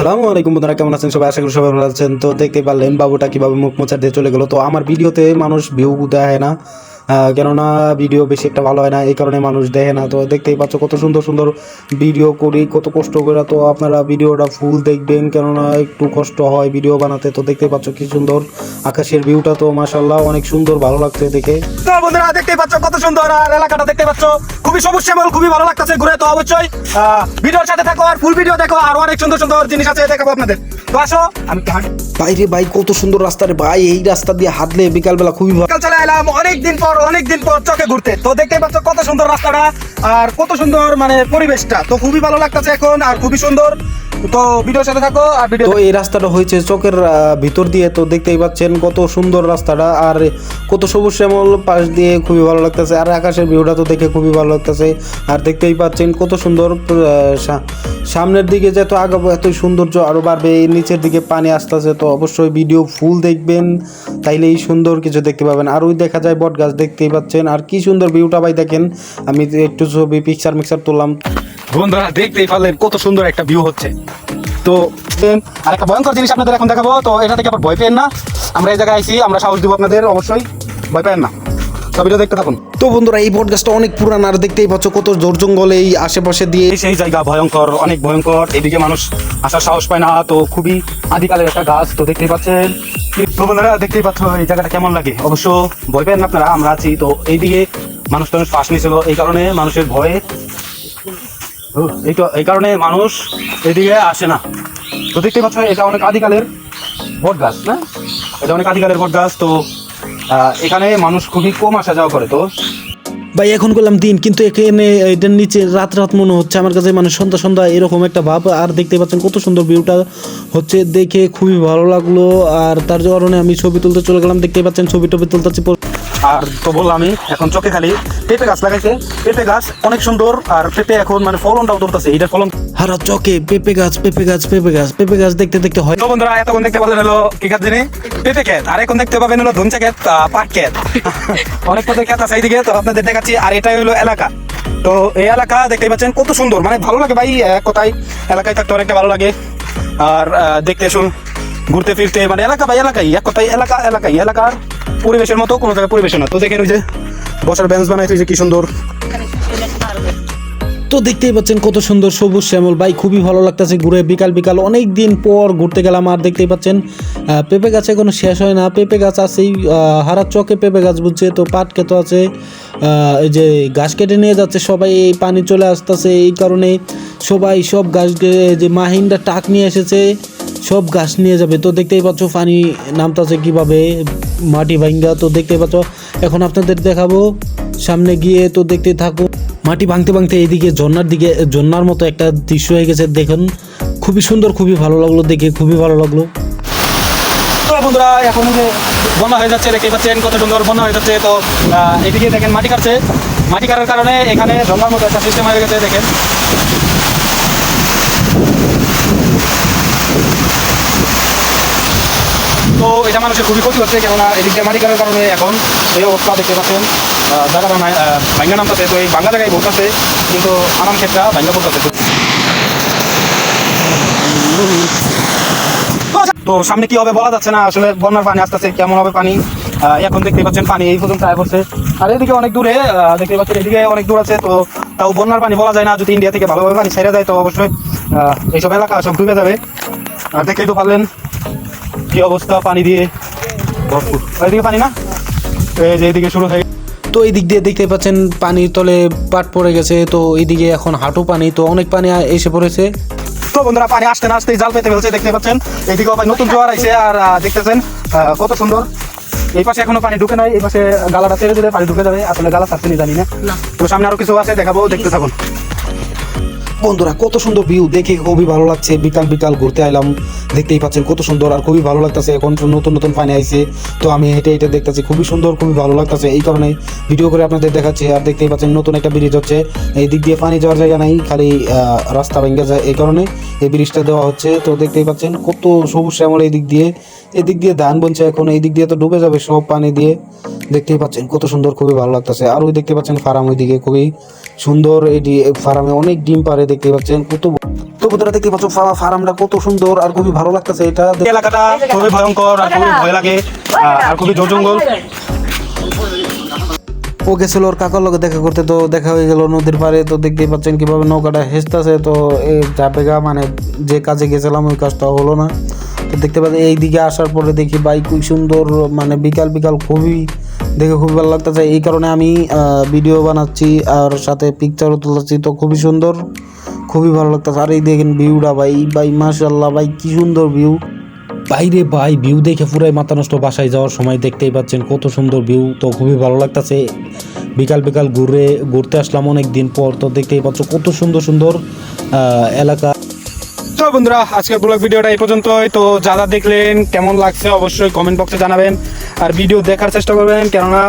আসসালামু আলাইকুম বন্ধুরা, কেমন আছেন সবাই? আশা করি সবাই ভালো আছেন। তো দেখতে পারলেন বাবুটা কিভাবে মুখ মোচা দিয়ে চলে গেল। তো আমার ভিডিওতে মানুষ ভিউ দেয় না, কেননা ভিডিও বেশি একটা ভালো হয় না, এই কারণে মানুষ দেখে না। তো দেখতেই পাচ্ছ কত সুন্দর সুন্দর ভিডিও করি, কত কষ্ট করে। তো আপনারা ভিডিওটা ফুল দেখবেন, কেননা একটু কষ্ট হয় ভিডিও বানাতে। তো দেখতেই পাচ্ছ কি সুন্দর আকাশের ভিউটা, তো মাশাআল্লাহ অনেক সুন্দর, ভালো লাগছে দেখে। তো বন্ধুরা দেখতেই পাচ্ছ কত সুন্দর, আর এলাকাটা দেখতে পাচ্ছ খুবই সবুজ শ্যামল, খুবই ভালো লাগতেছে ঘুরে। তো অবশ্যই ভিডিওর সাথে থাকো আর ফুল ভিডিও দেখো, আর অনেক সুন্দর সুন্দর জিনিস আছে দেখাবো আপনাদের। তো আসো, আমি বাইরে ভাই কত সুন্দর রাস্তা রে ভাই, এই রাস্তা দিয়ে হাঁটলে বিকালবেলা খুবই ভালো। বিকাল চলে এলাম অনেকদিন পর চকে ঘুরতে। তো দেখতেই পাচ্ছ কত সুন্দর রাস্তাটা আর কত সুন্দর মানে পরিবেশটা, তো খুবই ভালো লাগতেছে এখন আর খুবই সুন্দর। তো ভিডিওর সাথে থাকো আর ভিডিও। তো এই রাস্তাটা হয়েছে চকের ভিতর দিয়ে, তো দেখতেই পাচ্ছেন কত সুন্দর রাস্তাটা আর কত সবুজ শ্যামল পাশ দিয়ে, খুবই ভালো লাগতেছে। আর আকাশের ভিউটা তো দেখে খুবই ভালো লাগতেছে। আর দেখতেই পাচ্ছেন কত সুন্দর, সামনের দিকে যত আগাবো এত সৌন্দর্য আরও বাড়বে। এই নিচের দিকে পানি আসতেছে, তো অবশ্যই ভিডিও ফুল দেখবেন, তাইলে এই সুন্দর কিছু দেখতে পাবেন। আর ওই দেখা যায় বট গাছ, দেখতেই পাচ্ছেন। আর কি সুন্দর ভিউটা ভাই দেখেন, আমি একটু ছবি মিক্সার তুললাম। বন্ধুরা দেখতেই পারলেন কত সুন্দর একটা ভিউ হচ্ছে। তো আর একটা ভয়ঙ্কর জিনিস আপনাদের এখন দেখাবো, তো এটা থেকে আবার ভয় পেন না। আমরা এই জায়গায় আইছি, আমরা সাহস দিব আপনাদের, অবশ্যই ভয় পেন না। তো ভিডিও দেখতে থাকুন। তো বন্ধুরা এই বট গাছটা অনেক পুরান, আর দেখতেই পাচ্ছ কত জোর জঙ্গল এই আশেপাশে দিয়ে। সেই জায়গা ভয়ঙ্কর, অনেক ভয়ঙ্কর, এদিকে মানুষ আসার সাহস পায় না। তো খুবই আদিকালের একটা গাছ, তো দেখতেই পাচ্ছেন। তো বন্ধুরা দেখতেই পাচ্ছ এই জায়গাটা কেমন লাগে, অবশ্য ভয় পেন না আপনারা, আমরা আছি। তো এইদিকে মানুষ শ্বাস নিয়েছিল, এই কারণে মানুষের ভয়ে, এই কারণে মানুষ এদিকে আসে না। তো দেখতে পাচ্ছ এটা অনেক আদিকালের বট গাছ, না এটা অনেক আদিকালের বট গাছ। তো এখানে মানুষ খুবই কম আসা যাওয়া করে। তো ভাই এখন করলাম দিন, কিন্তু এখানে এটার নিচে রাত মনে হচ্ছে আমার কাছে, মানে সন্ধ্যা সন্ধ্যা এরকম একটা ভাব। আর দেখতে পাচ্ছেন কত সুন্দর ভিউটা হচ্ছে, দেখে খুবই ভালো লাগলো। আর তার কারণে আমি ছবি তুলতে চলে গেলাম। দেখতেই পাচ্ছেন ছবি তুলতেছি। আর তো বললাম আমি এখন চোখে খালি পেঁপে গাছ লাগাইছে, পেঁপে গাছ অনেক সুন্দর। আর পেঁপে এখন মানে ফলনটাও ধরতেছে, এটার ফলন হারা চকে পেঁপে গাছ দেখতে দেখতে হয়। তো বন্ধুরা এতক্ষণ দেখতে পাবেন হলো কি গাছ জানি, পেঁপে ক্ষেত। আর এখন দেখতে পাবেন হলো ধনচা ক্ষেত, পাট ক্ষেত, অনেক পদের ক্ষেত আছে এইদিকে। তো আপনাদের দেখাচ্ছি। আর এটাই হলো এলাকা। তো এই এলাকা দেখতে পাচ্ছেন কত সুন্দর, মানে ভালো লাগে ভাই, এক কথায় এলাকায় থাকতে অনেকটা ভালো লাগে। আর দেখতে শুন ঘুরতে ফিরতে, মানে এলাকা ভাই এলাকাই, এক কথায় এলাকার পরিবেশের মতো কোনো জায়গায় পরিবেশ না। তো দেখেন ওই যে বসার বেঞ্চ বানাইছে, যে কি সুন্দর। তো দেখতেই পাচ্ছেন কত সুন্দর সবুজ শ্যামল ভাই, খুবই ভালো লাগতেছে ঘুরে। বিকাল অনেক দিন পর ঘুরতে গেলাম। আর দেখতেই পাচ্ছেন পেঁপে গাছে কোনো শেষ হয় না, পেঁপে গাছ আছেই, হারা চকে পেঁপে গাছ বুঝছে। তো পাট ক্ষেত আছে, এই যে ঘাস কেটে নিয়ে যাচ্ছে সবাই, এই পানি চলে আসতেছে, এই কারণে সবাই সব গাছ, যে মাহিন্দা টাক নিয়ে এসেছে, সব গাছ নিয়ে যাবে। তো দেখতেই পাচ্ছ পানি নামতেছে কিভাবে, মাটি ভাঙ্গা। তো দেখতেই পাচ্ছ, এখন আপনাদের দেখাবো সামনে গিয়ে। তো দেখতে থাকো, মাটি ভাঙতে এইদিকে ঝর্ণার মতো একটা দৃশ্য হয়ে গেছে। দেখুন খুবই সুন্দর, খুবই ভালো লাগলো দেখে, খুবই ভালো লাগলো। তো বন্ধুরা এখন যে বন্যা হয়ে যাচ্ছে, দেখতে পাচ্ছেন কত সুন্দর বন্যা হয়ে যাচ্ছে। তো এদিকে দেখেন মাটি কাটছে, মাটি কাটার কারণে এখানে ঝর্ণার মতো একটা সিস্টেম হয়ে গেছে, দেখেন। তো এটা মানুষের খুবই ক্ষতি হচ্ছে, কেননা এদিকে মাটি কাটার কারণে এখন এই অবস্থা দেখতে পাচ্ছেন। জায়গাটা ভাঙ্গা নামতেছে, তো এই ভাঙ্গা জায়গায় বলতেছে, কিন্তু আনাম ক্ষেত্রে ভাঙ্গা পড়তেছে। তো সামনে কি হবে বলা যাচ্ছে না, আসলে বন্যার পানি আসতেছে, কেমন হবে পানি। এখন দেখতে পাচ্ছেন পানি এই পর্যন্ত আয় পড়ছে। আর এদিকে অনেক দূরে দেখতে পাচ্ছেন, এদিকে অনেক দূর আছে। তো তাও বন্যার পানি বলা যায় না, যদি ইন্ডিয়া থেকে ভালোভাবে পানি ছেড়ে যায় তো অবশ্যই এইসব এলাকা সব ডুবে যাবে। আর দেখতেই তো পারলেন কি অবস্থা, পানি দিয়ে ভরপুর। এদিকে পানি না, এই যে এদিকে শুরু হয়ে। তো এই দিক দিয়ে দেখতে পাচ্ছেন পানির তলে পাট পড়ে গেছে। তো এইদিকে এখন হাঁটু পানি, তো অনেক পানি এসে পড়েছে। তো বন্ধুরা পানি আসতে না আসতেই জাল পেতে ফেলছে, দেখতে পাচ্ছেন। এইদিকে আবার নতুন জোয়ার আইছে, আর দেখতেছেন কত সুন্দর। এই পাশে এখনো পানি ঢুকে নাই, এই পাশে গালাটা ছেড়ে দিলে পানি ঢুকে যাবে। আসলে গালা ছাড়তে জানি না। তো সামনে আরো কিছু আছে, দেখাবো, দেখতে থাকুন। বন্ধুরা কত সুন্দর ভিউ দেখে খুবই ভালো লাগছে। বিকাল ঘুরতে আইলাম, দেখতেই পাচ্ছেন কত সুন্দর আর খুবই ভালো লাগতেছে। এখন নতুন পানি আইছে, তো আমি এটা দেখতেছি, খুবই সুন্দর, খুবই ভালো লাগতেছে। এই কারণে ভিডিও করে আপনাদের দেখাচ্ছি। আর দেখতেই পাচ্ছেন নতুন একটা ব্রিজ হচ্ছে, এই দিক দিয়ে পানি যাওয়ার জায়গা নাই, খালি রাস্তা ভেঙে যায়, এই কারণে এই ব্রিজটা দেওয়া হচ্ছে। তো দেখতেই পাচ্ছেন কত সবুজ শ্যামল এদিক দিয়ে ধান বলছে, এখন এই দিক দিয়ে তো ডুবে যাবে সব পানি দিয়ে। দেখতেই পাচ্ছেন কত সুন্দর, খুবই ভালো লাগতেছে। আর ওই দেখতে পাচ্ছেন ফার্ম, ওইদিকে খুবই সুন্দর। এটি ফার্মে অনেক ডিম পারে দেখতে পাচ্ছেন। তো বন্ধুরা দেখতে পাচ্ছ ফার্মটা কত সুন্দর আর খুবই ভালো লাগতেছে। এটা এই এলাকাটা খুবই ভয়ঙ্কর আর খুবই ভয় লাগে আর খুবই জঙ্গল। ও গেছিল ওর কাকার লগে দেখা করতে, তো দেখা হয়ে গেল নদীর পাড়ে। তো দেখতেই পাচ্ছেন কিভাবে নৌকাটা হেসতেছে। তো এই জাপেগা মানে যে কাজে গেছিলাম ওই কাজটা হলো না। তো দেখতে পাচ্ছেন এই দিকে আসার পরে দেখি বাইক খুব সুন্দর, মানে বিকাল বিকাল খুবই দেখে খুবই ভালো লাগতেছে। এই কারণে আমি ভিডিও বানাচ্ছি আর সাথে পিকচারও তুলছি। তো খুবই সুন্দর, খুবই ভালো লাগতেছে। আর এই দেখেন ভিউটা ভাই মাশাআল্লাহ ভাই, কি সুন্দর ভিউ বাইরে ভাই। ভিউ দেখে পুরাই মাথা নষ্ট। বাসায় যাওয়ার সময় দেখতেই পাচ্ছেন কত সুন্দর ভিউ। তো খুবই ভালো লাগতেছে। বিকাল বিকাল ঘুরতে আসলাম অনেক দিন পর। তো দেখতেই পাচ্ছ কত সুন্দর সুন্দর এলাকা। তো বন্ধুরা আজকের ব্লগ ভিডিওটা এই পর্যন্তই। তো যারা দেখলেন কেমন লাগছে অবশ্যই কমেন্ট বক্সে জানাবেন আর ভিডিও দেখার চেষ্টা করবেন, কেননা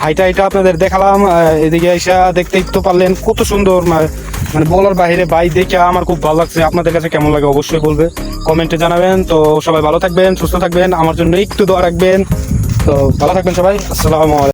হাইটা আপনাদের দেখালাম। এদিকে এসে দেখতেই তো পারলেন কত সুন্দর, মানে বলার বাইরে ভাই দেখে আমার খুব ভালো লাগছে। আপনাদের কাছে কেমন লাগে অবশ্যই বলবে, কমেন্টে জানাবেন। তো সবাই ভালো থাকবেন, সুস্থ থাকবেন, আমার জন্য একটু দোয়া রাখবেন। তো ভালো থাকবেন সবাই। আসসালামু আলাইকুম।